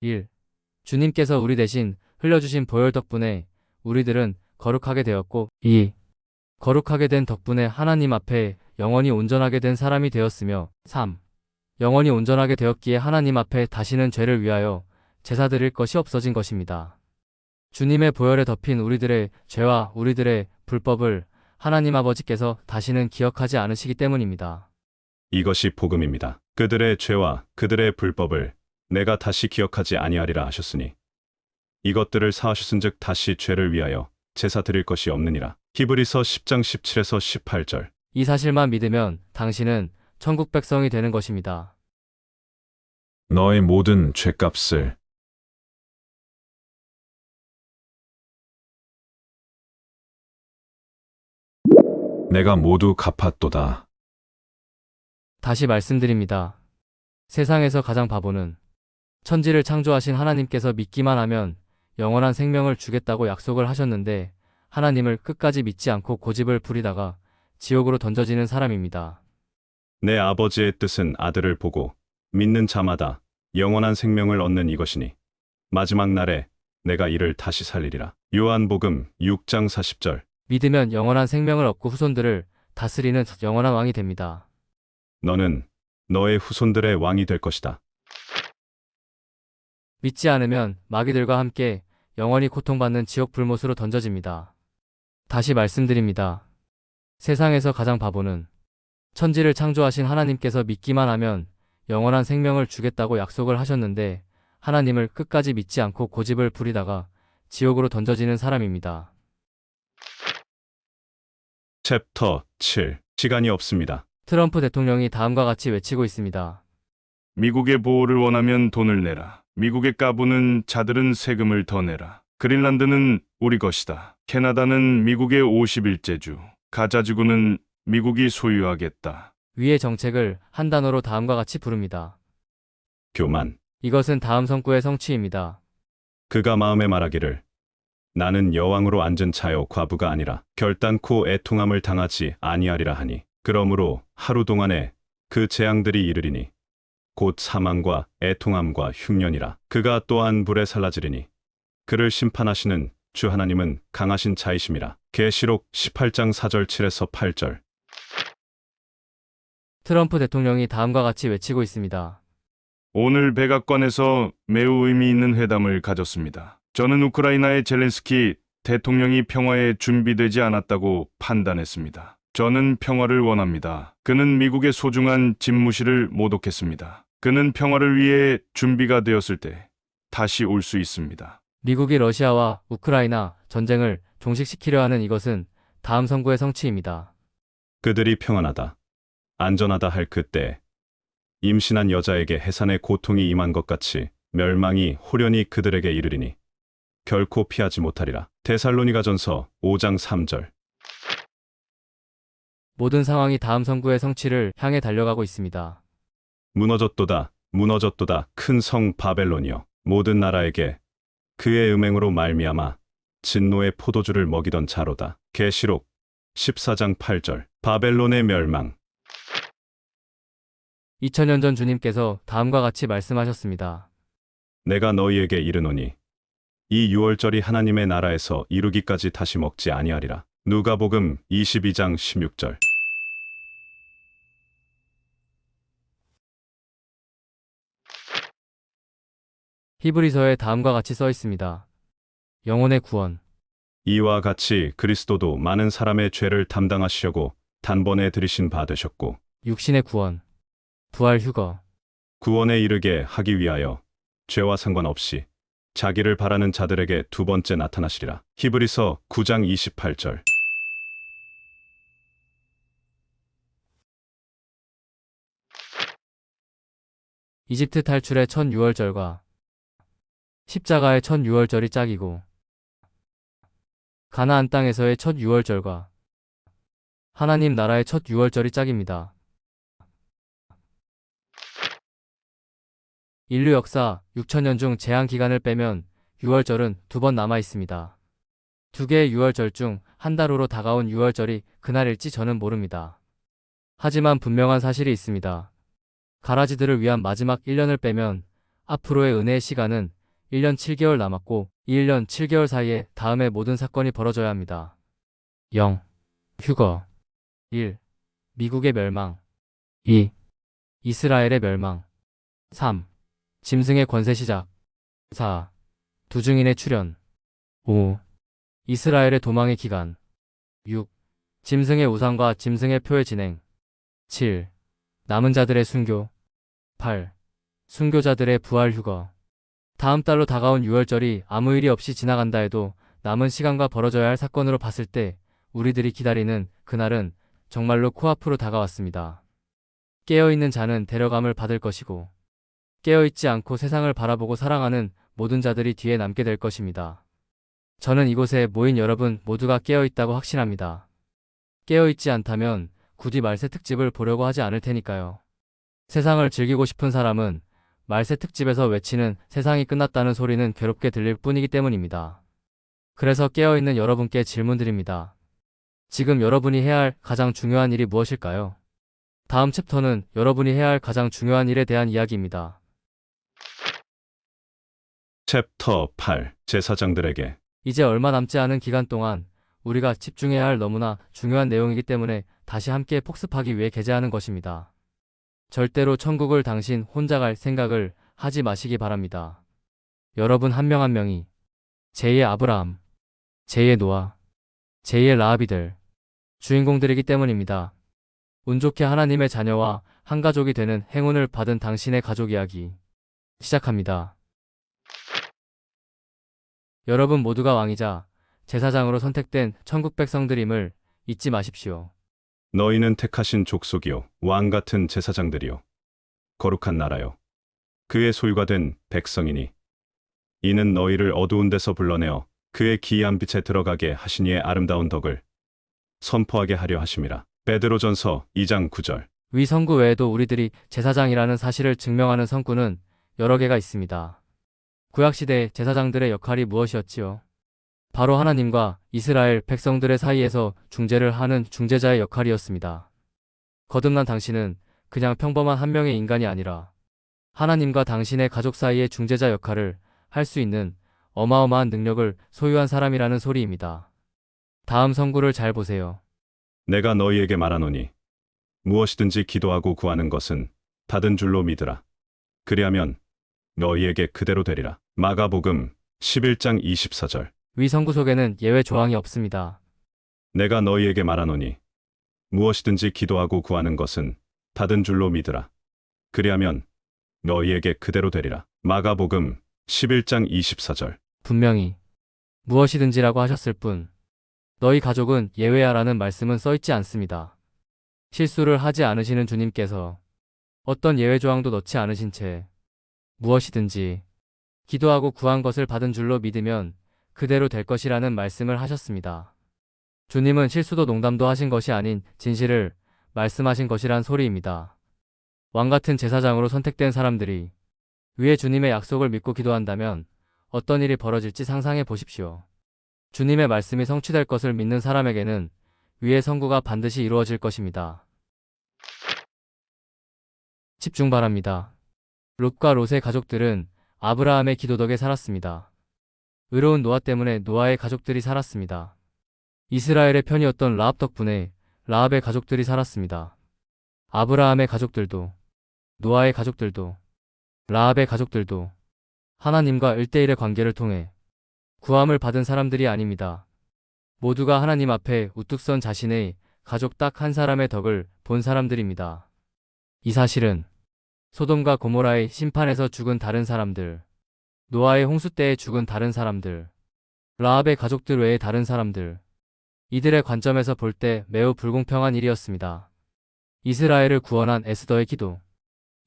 1. 주님께서 우리 대신 흘려주신 보혈 덕분에 우리들은 거룩하게 되었고 2. 거룩하게 된 덕분에 하나님 앞에 영원히 온전하게 된 사람이 되었으며 3. 영원히 온전하게 되었기에 하나님 앞에 다시는 죄를 위하여 제사 드릴 것이 없어진 것입니다. 주님의 보혈에 덮인 우리들의 죄와 우리들의 불법을 하나님 아버지께서 다시는 기억하지 않으시기 때문입니다. 이것이 복음입니다. 그들의 죄와 그들의 불법을 내가 다시 기억하지 아니하리라 하셨으니 이것들을 사하셨은즉 다시 죄를 위하여 제사 드릴 것이 없느니라. 히브리서 10장 17에서 18절. 이 사실만 믿으면 당신은 천국 백성이 되는 것입니다. 너의 모든 죄값을 내가 모두 갚았도다. 다시 말씀드립니다. 세상에서 가장 바보는 천지를 창조하신 하나님께서 믿기만 하면 영원한 생명을 주겠다고 약속을 하셨는데 하나님을 끝까지 믿지 않고 고집을 부리다가 지옥으로 던져지는 사람입니다. 내 아버지의 뜻은 아들을 보고 믿는 자마다 영원한 생명을 얻는 이것이니 마지막 날에 내가 이를 다시 살리리라. 요한복음 6장 40절. 믿으면 영원한 생명을 얻고 후손들을 다스리는 영원한 왕이 됩니다. 너는 너의 후손들의 왕이 될 것이다. 믿지 않으면 마귀들과 함께 영원히 고통받는 지옥 불못으로 던져집니다. 다시 말씀드립니다. 세상에서 가장 바보는 천지를 창조하신 하나님께서 믿기만 하면 영원한 생명을 주겠다고 약속을 하셨는데 하나님을 끝까지 믿지 않고 고집을 부리다가 지옥으로 던져지는 사람입니다. 챕터 7. 시간이 없습니다. 트럼프 대통령이 다음과 같이 외치고 있습니다. 미국의 보호를 원하면 돈을 내라. 미국의 까부는 자들은 세금을 더 내라. 그린란드는 우리 것이다. 캐나다는 미국의 51제주. 가자지구는 미국이 소유하겠다. 위의 정책을 한 단어로 다음과 같이 부릅니다. 교만. 이것은 다음 성구의 성취입니다. 그가 마음에 말하기를 나는 여왕으로 앉은 자요 과부가 아니라 결단코 애통함을 당하지 아니하리라 하니 그러므로 하루 동안에 그 재앙들이 이르리니 곧 사망과 애통함과 흉년이라. 그가 또한 불에 살라지리니 그를 심판하시는 주 하나님은 강하신 자이심이라. 계시록 18장 4절 7에서 8절. 트럼프 대통령이 다음과 같이 외치고 있습니다. 오늘 백악관에서 매우 의미 있는 회담을 가졌습니다. 저는 우크라이나의 젤렌스키 대통령이 평화에 준비되지 않았다고 판단했습니다. 저는 평화를 원합니다. 그는 미국의 소중한 집무실을 모독했습니다. 그는 평화를 위해 준비가 되었을 때 다시 올 수 있습니다. 미국이 러시아와 우크라이나 전쟁을 종식시키려 하는 이것은 다음 선구의 성취입니다. 그들이 평안하다, 안전하다 할 그때 임신한 여자에게 해산의 고통이 임한 것 같이 멸망이 호련히 그들에게 이르리니 결코 피하지 못하리라. 데살로니가전서 5장 3절. 모든 상황이 다음 선구의 성취를 향해 달려가고 있습니다. 무너졌도다, 무너졌도다 큰 성 바벨론이여, 모든 나라에게 그의 음행으로 말미암아 진노의 포도주를 먹이던 자로다. 계시록 14장 8절. 바벨론의 멸망. 2000년 전 주님께서 다음과 같이 말씀하셨습니다. 내가 너희에게 이르노니 이 유월절이 하나님의 나라에서 이루기까지 다시 먹지 아니하리라. 누가복음 22장 16절. 히브리서에 다음과 같이 써 있습니다. 영혼의 구원. 이와 같이 그리스도도 많은 사람의 죄를 담당하시려고 단번에 들이신 바 되셨고 육신의 구원. 부활 휴거. 구원에 이르게 하기 위하여 죄와 상관없이 자기를 바라는 자들에게 두 번째 나타나시리라. 히브리서 9장 28절. 이집트 탈출의 첫 유월절과 십자가의 첫 유월절이 짝이고 가나안 땅에서의 첫 유월절과 하나님 나라의 첫 유월절이 짝입니다. 인류 역사 6000년 중 제한 기간을 빼면 유월절은 두 번 남아 있습니다. 두 개의 유월절 중 한 달 후로 다가온 유월절이 그날일지 저는 모릅니다. 하지만 분명한 사실이 있습니다. 가라지들을 위한 마지막 1년을 빼면 앞으로의 은혜의 시간은 1년 7개월 남았고 이 1년 7개월 사이에 다음의 모든 사건이 벌어져야 합니다. 0. 휴거. 1. 미국의 멸망. 2. 이스라엘의 멸망. 3. 짐승의 권세 시작. 4. 두 증인의 출현. 5. 이스라엘의 도망의 기간. 6. 짐승의 우상과 짐승의 표의 진행. 7. 남은 자들의 순교. 8. 순교자들의 부활 휴거. 다음 달로 다가온 유월절이 아무 일이 없이 지나간다 해도 남은 시간과 벌어져야 할 사건으로 봤을 때 우리들이 기다리는 그날은 정말로 코앞으로 다가왔습니다. 깨어있는 자는 데려감을 받을 것이고 깨어있지 않고 세상을 바라보고 사랑하는 모든 자들이 뒤에 남게 될 것입니다. 저는 이곳에 모인 여러분 모두가 깨어있다고 확신합니다. 깨어있지 않다면 굳이 말세 특집을 보려고 하지 않을 테니까요. 세상을 즐기고 싶은 사람은 말세 특집에서 외치는 세상이 끝났다는 소리는 괴롭게 들릴 뿐이기 때문입니다. 그래서 깨어있는 여러분께 질문드립니다. 지금 여러분이 해야 할 가장 중요한 일이 무엇일까요? 다음 챕터는 여러분이 해야 할 가장 중요한 일에 대한 이야기입니다. 챕터 8. 제사장들에게. 이제 얼마 남지 않은 기간 동안 우리가 집중해야 할 너무나 중요한 내용이기 때문에 다시 함께 복습하기 위해 게재하는 것입니다. 절대로 천국을 당신 혼자 갈 생각을 하지 마시기 바랍니다. 여러분 한 명 한 명이 제2의 아브라함, 제2의 노아, 제2의 라합이들 주인공들이기 때문입니다. 운 좋게 하나님의 자녀와 한 가족이 되는 행운을 받은 당신의 가족 이야기 시작합니다. 여러분 모두가 왕이자 제사장으로 선택된 천국 백성들임을 잊지 마십시오. 너희는 택하신 족속이요 왕 같은 제사장들이요 거룩한 나라요 그의 소유가 된 백성이니 이는 너희를 어두운 데서 불러내어 그의 기이한 빛에 들어가게 하신 이의 아름다운 덕을 선포하게 하려 하심이라. 베드로전서 2장 9절. 위 성구 외에도 우리들이 제사장이라는 사실을 증명하는 성구는 여러 개가 있습니다. 구약시대 제사장들의 역할이 무엇이었지요? 바로 하나님과 이스라엘 백성들의 사이에서 중재를 하는 중재자의 역할이었습니다. 거듭난 당신은 그냥 평범한 한 명의 인간이 아니라 하나님과 당신의 가족 사이의 중재자 역할을 할 수 있는 어마어마한 능력을 소유한 사람이라는 소리입니다. 다음 성구를 잘 보세요. 내가 너희에게 말하노니 무엇이든지 기도하고 구하는 것은 받은 줄로 믿으라. 그리하면 너희에게 그대로 되리라. 마가복음 11장 24절. 위 성구 속에는 예외 조항이 없습니다. 내가 너희에게 말하노니 무엇이든지 기도하고 구하는 것은 받은 줄로 믿으라. 그리하면 너희에게 그대로 되리라. 마가복음 11장 24절. 분명히 무엇이든지라고 하셨을 뿐 너희 가족은 예외야라는 말씀은 써 있지 않습니다. 실수를 하지 않으시는 주님께서 어떤 예외 조항도 넣지 않으신 채 무엇이든지 기도하고 구한 것을 받은 줄로 믿으면 그대로 될 것이라는 말씀을 하셨습니다. 주님은 실수도 농담도 하신 것이 아닌 진실을 말씀하신 것이란 소리입니다. 왕같은 제사장으로 선택된 사람들이 위에 주님의 약속을 믿고 기도한다면 어떤 일이 벌어질지 상상해 보십시오. 주님의 말씀이 성취될 것을 믿는 사람에게는 위의 선구가 반드시 이루어질 것입니다. 집중 바랍니다. 롯과 롯의 가족들은 아브라함의 기도 덕에 살았습니다. 의로운 노아 때문에 노아의 가족들이 살았습니다. 이스라엘의 편이었던 라합 덕분에 라합의 가족들이 살았습니다. 아브라함의 가족들도, 노아의 가족들도, 라합의 가족들도 하나님과 1대1의 관계를 통해 구함을 받은 사람들이 아닙니다. 모두가 하나님 앞에 우뚝 선 자신의 가족 딱 한 사람의 덕을 본 사람들입니다. 이 사실은 소돔과 고모라의 심판에서 죽은 다른 사람들, 노아의 홍수 때에 죽은 다른 사람들, 라합의 가족들 외의 다른 사람들, 이들의 관점에서 볼 때 매우 불공평한 일이었습니다. 이스라엘을 구원한 에스더의 기도,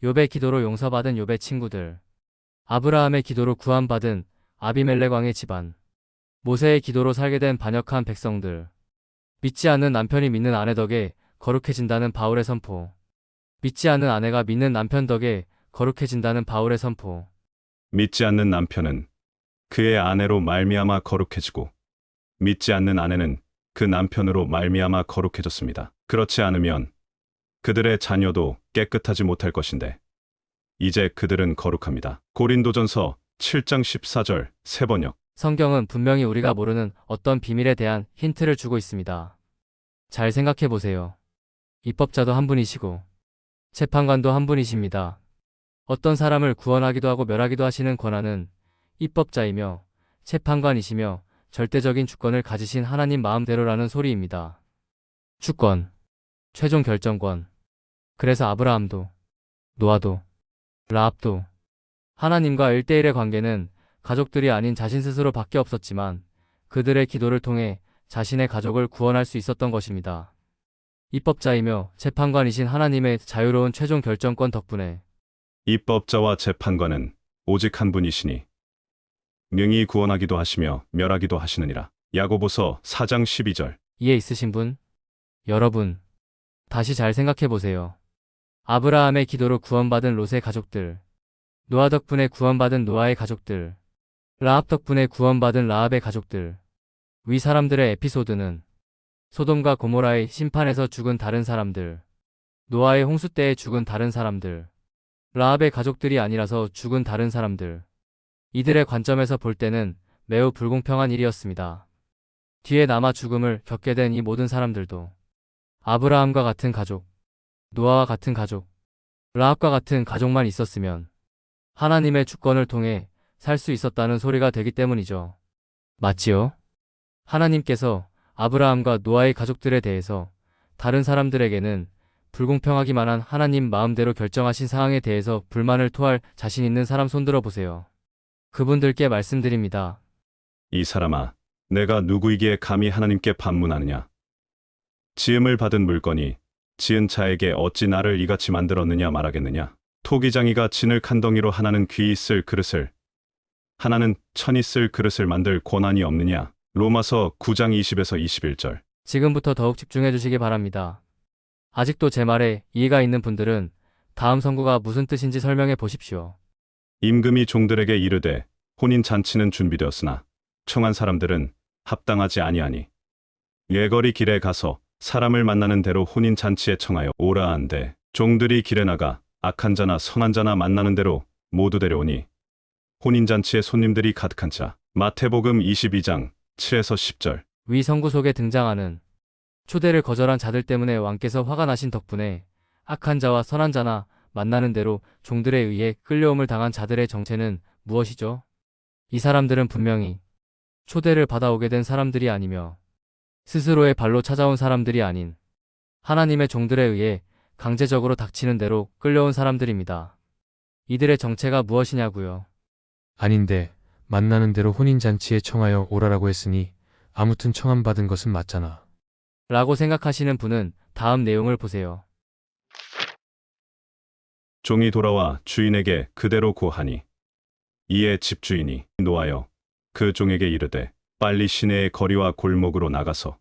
욥의 기도로 용서받은 욥의 친구들, 아브라함의 기도로 구원받은 아비멜렉 왕의 집안, 모세의 기도로 살게 된 반역한 백성들, 믿지 않는 남편이 믿는 아내 덕에 거룩해진다는 바울의 선포, 믿지 않는 아내가 믿는 남편 덕에 거룩해진다는 바울의 선포. 믿지 않는 남편은 그의 아내로 말미암아 거룩해지고 믿지 않는 아내는 그 남편으로 말미암아 거룩해졌습니다. 그렇지 않으면 그들의 자녀도 깨끗하지 못할 것인데 이제 그들은 거룩합니다. 고린도전서 7장 14절 새번역. 성경은 분명히 우리가 모르는 어떤 비밀에 대한 힌트를 주고 있습니다. 잘 생각해 보세요. 입법자도 한 분이시고 재판관도 한 분이십니다. 어떤 사람을 구원하기도 하고 멸하기도 하시는 권한은 입법자이며 재판관이시며 절대적인 주권을 가지신 하나님 마음대로라는 소리입니다. 주권, 최종 결정권. 그래서 아브라함도, 노아도, 라합도 하나님과 1대1의 관계는 가족들이 아닌 자신 스스로 밖에 없었지만 그들의 기도를 통해 자신의 가족을 구원할 수 있었던 것입니다. 입법자이며 재판관이신 하나님의 자유로운 최종 결정권 덕분에 입법자와 재판관은 오직 한 분이시니 능히 구원하기도 하시며 멸하기도 하시느니라. 야고보서 4장 12절. 이해 있으신 분? 여러분, 다시 잘 생각해 보세요. 아브라함의 기도로 구원받은 롯의 가족들, 노아 덕분에 구원받은 노아의 가족들, 라합 덕분에 구원받은 라합의 가족들. 위 사람들의 에피소드는 소돔과 고모라의 심판에서 죽은 다른 사람들, 노아의 홍수 때에 죽은 다른 사람들, 라합의 가족들이 아니라서 죽은 다른 사람들. 이들의 관점에서 볼 때는 매우 불공평한 일이었습니다. 뒤에 남아 죽음을 겪게 된 이 모든 사람들도 아브라함과 같은 가족, 노아와 같은 가족, 라합과 같은 가족만 있었으면 하나님의 주권을 통해 살 수 있었다는 소리가 되기 때문이죠. 맞지요? 하나님께서 아브라함과 노아의 가족들에 대해서 다른 사람들에게는 불공평하기만 한 하나님 마음대로 결정하신 상황에 대해서 불만을 토할 자신 있는 사람 손들어 보세요. 그분들께 말씀드립니다. 이 사람아, 내가 누구이기에 감히 하나님께 반문하느냐? 지음을 받은 물건이 지은 자에게 어찌 나를 이같이 만들었느냐 말하겠느냐? 토기장이가 진을 칸덩이로 하나는 귀 있을 그릇을 하나는 천 있을 그릇을 만들 권한이 없느냐? 로마서 9장 20에서 21절. 지금부터 더욱 집중해 주시기 바랍니다. 아직도 제 말에 이해가 있는 분들은 다음 선구가 무슨 뜻인지 설명해 보십시오. 임금이 종들에게 이르되 혼인 잔치는 준비되었으나 청한 사람들은 합당하지 아니하니 예거리 길에 가서 사람을 만나는 대로 혼인 잔치에 청하여 오라 한데 종들이 길에 나가 악한 자나 선한 자나 만나는 대로 모두 데려오니 혼인 잔치에 손님들이 가득한 자. 마태복음 22장 7에서 10절. 위 선구 속에 등장하는 초대를 거절한 자들 때문에 왕께서 화가 나신 덕분에 악한 자와 선한 자나 만나는 대로 종들에 의해 끌려옴을 당한 자들의 정체는 무엇이죠? 이 사람들은 분명히 초대를 받아오게 된 사람들이 아니며 스스로의 발로 찾아온 사람들이 아닌 하나님의 종들에 의해 강제적으로 닥치는 대로 끌려온 사람들입니다. 이들의 정체가 무엇이냐고요? 아닌데 만나는 대로 혼인잔치에 청하여 오라라고 했으니 아무튼 청함받은 것은 맞잖아. 라고 생각하시는 분은 다음 내용을 보세요. 종이 돌아와 주인에게 그대로 고하니 이에 집주인이 노하여 그 종에게 이르되 빨리 시내의 거리와 골목으로 나가서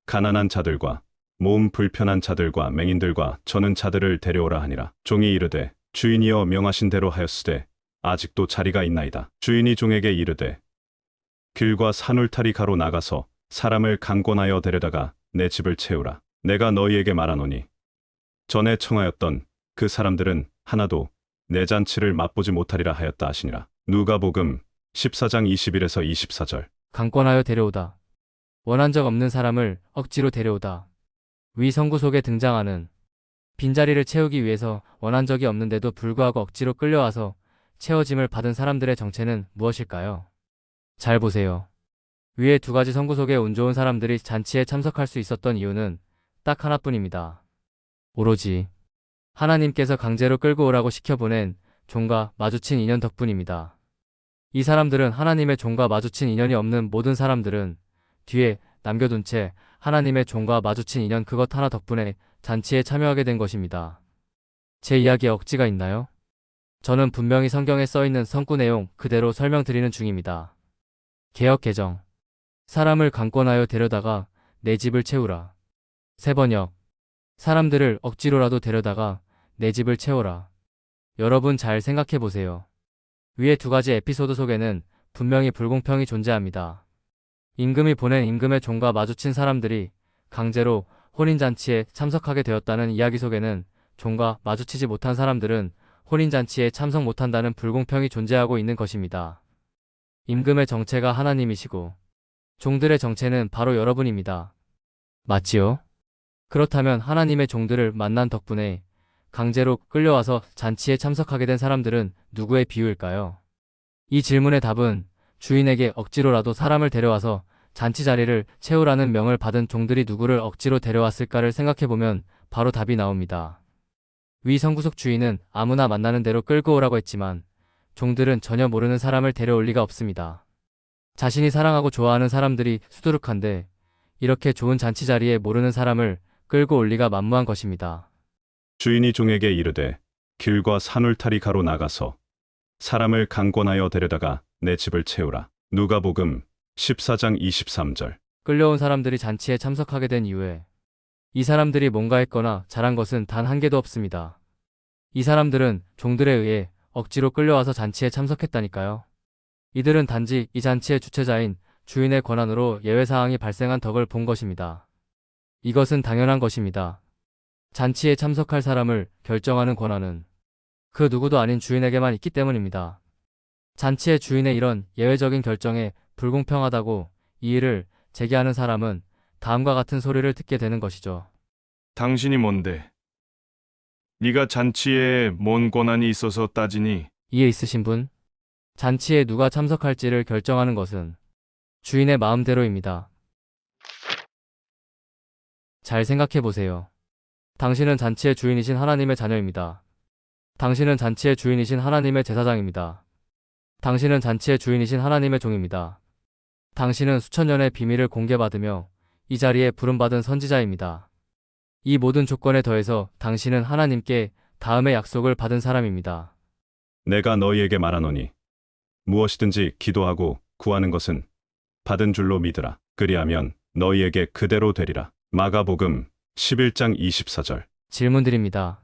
가난한 자들과 몸 불편한 자들과 맹인들과 저는 자들을 데려오라 하니라. 종이 이르되 주인이여 명하신 대로 하였으되 아직도 자리가 있나이다. 주인이 종에게 이르되 길과 산울타리 가로 나가서 사람을 강권하여 데려다가 내 집을 채우라. 내가 너희에게 말하노니 전에 청하였던 그 사람들은 하나도 내 잔치를 맛보지 못하리라 하였다 하시니라. 누가복음 14장 21에서 24절. 강권하여 데려오다. 원한 적 없는 사람을 억지로 데려오다. 위 성구 속에 등장하는 빈자리를 채우기 위해서 원한 적이 없는데도 불구하고 억지로 끌려와서 채워짐을 받은 사람들의 정체는 무엇일까요? 잘 보세요. 위에 두 가지 성구 속에 운 좋은 사람들이 잔치에 참석할 수 있었던 이유는 딱 하나뿐입니다. 오로지 하나님께서 강제로 끌고 오라고 시켜보낸 종과 마주친 인연 덕분입니다. 이 사람들은 하나님의 종과 마주친 인연이 없는 모든 사람들은 뒤에 남겨둔 채 하나님의 종과 마주친 인연 그것 하나 덕분에 잔치에 참여하게 된 것입니다. 제 이야기에 억지가 있나요? 저는 분명히 성경에 써있는 성구 내용 그대로 설명드리는 중입니다. 개역 개정. 사람을 강권하여 데려다가 내 집을 채우라. 세번역. 사람들을 억지로라도 데려다가 내 집을 채워라. 여러분 잘 생각해 보세요. 위의 두 가지 에피소드 속에는 분명히 불공평이 존재합니다. 임금이 보낸 임금의 종과 마주친 사람들이 강제로 혼인잔치에 참석하게 되었다는 이야기 속에는 종과 마주치지 못한 사람들은 혼인잔치에 참석 못한다는 불공평이 존재하고 있는 것입니다. 임금의 정체가 하나님이시고 종들의 정체는 바로 여러분입니다. 맞지요? 그렇다면 하나님의 종들을 만난 덕분에 강제로 끌려와서 잔치에 참석하게 된 사람들은 누구의 비유일까요? 이 질문의 답은 주인에게 억지로라도 사람을 데려와서 잔치 자리를 채우라는 명을 받은 종들이 누구를 억지로 데려왔을까를 생각해보면 바로 답이 나옵니다. 위 성구속 주인은 아무나 만나는 대로 끌고 오라고 했지만 종들은 전혀 모르는 사람을 데려올 리가 없습니다. 자신이 사랑하고 좋아하는 사람들이 수두룩한데 이렇게 좋은 잔치 자리에 모르는 사람을 끌고 올 리가 만무한 것입니다. 주인이 종에게 이르되 길과 산울타리 가로 나가서 사람을 강권하여 데려다가 내 집을 채우라. 누가복음 14장 23절. 끌려온 사람들이 잔치에 참석하게 된 이후에 이 사람들이 뭔가 했거나 잘한 것은 단 한 개도 없습니다. 이 사람들은 종들에 의해 억지로 끌려와서 잔치에 참석했다니까요. 이들은 단지 이 잔치의 주최자인 주인의 권한으로 예외사항이 발생한 덕을 본 것입니다. 이것은 당연한 것입니다. 잔치에 참석할 사람을 결정하는 권한은 그 누구도 아닌 주인에게만 있기 때문입니다. 잔치의 주인의 이런 예외적인 결정에 불공평하다고 이의를 제기하는 사람은 다음과 같은 소리를 듣게 되는 것이죠. 당신이 뭔데? 네가 잔치에 뭔 권한이 있어서 따지니? 이해 있으신 분? 잔치에 누가 참석할지를 결정하는 것은 주인의 마음대로입니다. 잘 생각해 보세요. 당신은 잔치의 주인이신 하나님의 자녀입니다. 당신은 잔치의 주인이신 하나님의 제사장입니다. 당신은 잔치의 주인이신 하나님의 종입니다. 당신은 수천 년의 비밀을 공개받으며 이 자리에 부름받은 선지자입니다. 이 모든 조건에 더해서 당신은 하나님께 다음의 약속을 받은 사람입니다. 내가 너희에게 말하노니 무엇이든지 기도하고 구하는 것은 받은 줄로 믿으라. 그리하면 너희에게 그대로 되리라. 마가복음 11장 24절. 질문 드립니다.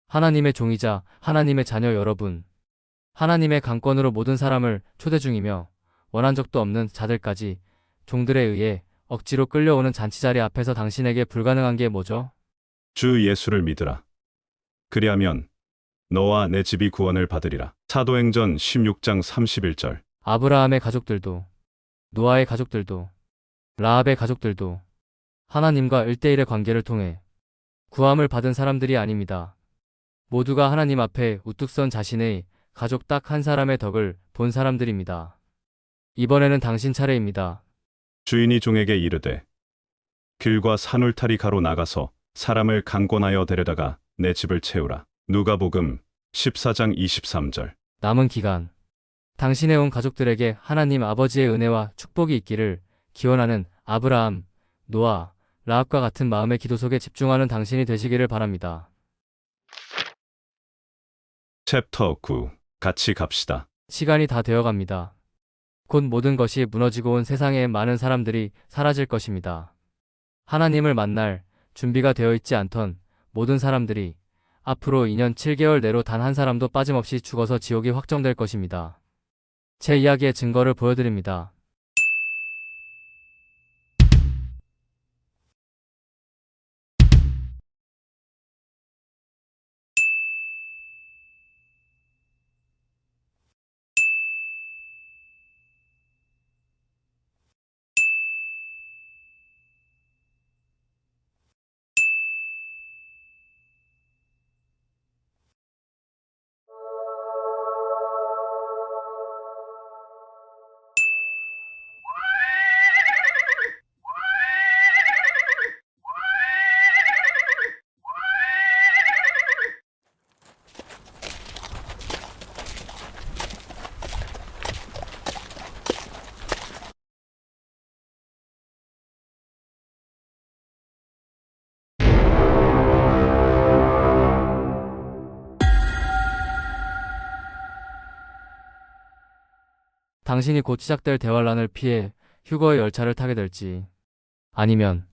하나님의 종이자 하나님의 자녀 여러분, 하나님의 강권으로 모든 사람을 초대 중이며 원한 적도 없는 자들까지 종들에 의해 억지로 끌려오는 잔치자리 앞에서 당신에게 불가능한 게 뭐죠? 주 예수를 믿으라. 그리하면 너와 내 집이 구원을 받으리라. 사도행전 16장 31절. 아브라함의 가족들도, 노아의 가족들도, 라합의 가족들도 하나님과 1대1의 관계를 통해 구함을 받은 사람들이 아닙니다. 모두가 하나님 앞에 우뚝 선 자신의 가족 딱 한 사람의 덕을 본 사람들입니다. 이번에는 당신 차례입니다. 주인이 종에게 이르되 길과 산울타리 가로 나가서 사람을 강권하여 데려다가 내 집을 채우라. 누가복음 14장 23절. 남은 기간, 당신의 온 가족들에게 하나님 아버지의 은혜와 축복이 있기를 기원하는 아브라함, 노아, 라합과 같은 마음의 기도 속에 집중하는 당신이 되시기를 바랍니다. 챕터 9. 같이 갑시다. 시간이 다 되어갑니다. 곧 모든 것이 무너지고 온 세상의 많은 사람들이 사라질 것입니다. 하나님을 만날 준비가 되어 있지 않던 모든 사람들이 앞으로 2년 7개월 내로 단 한 사람도 빠짐없이 죽어서 지옥이 확정될 것입니다. 제 이야기의 증거를 보여드립니다. 당신이 곧 시작될 대환란을 피해 휴거의 열차를 타게 될지, 아니면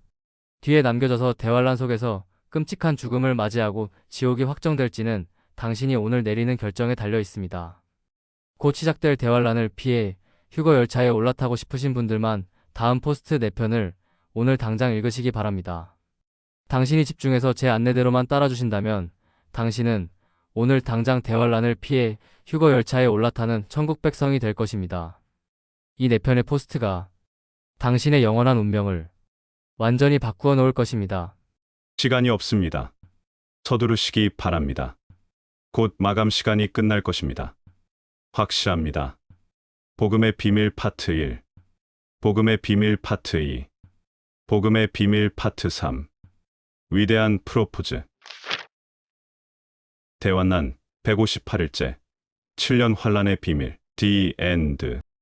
뒤에 남겨져서 대환란 속에서 끔찍한 죽음을 맞이하고 지옥이 확정될지는 당신이 오늘 내리는 결정에 달려 있습니다. 곧 시작될 대환란을 피해 휴거 열차에 올라타고 싶으신 분들만 다음 포스트 4편을 오늘 당장 읽으시기 바랍니다. 당신이 집중해서 제 안내대로만 따라주신다면 당신은 오늘 당장 대환란을 피해 휴거 열차에 올라타는 천국 백성이 될 것입니다. 이 4편의 포스트가 당신의 영원한 운명을 완전히 바꾸어 놓을 것입니다. 시간이 없습니다. 서두르시기 바랍니다. 곧 마감 시간이 끝날 것입니다. 확실합니다. 복음의 비밀 파트 1, 복음의 비밀 파트 2, 복음의 비밀 파트 3, 위대한 프로포즈. 대환란 158일째 7년 환란의 비밀 The End.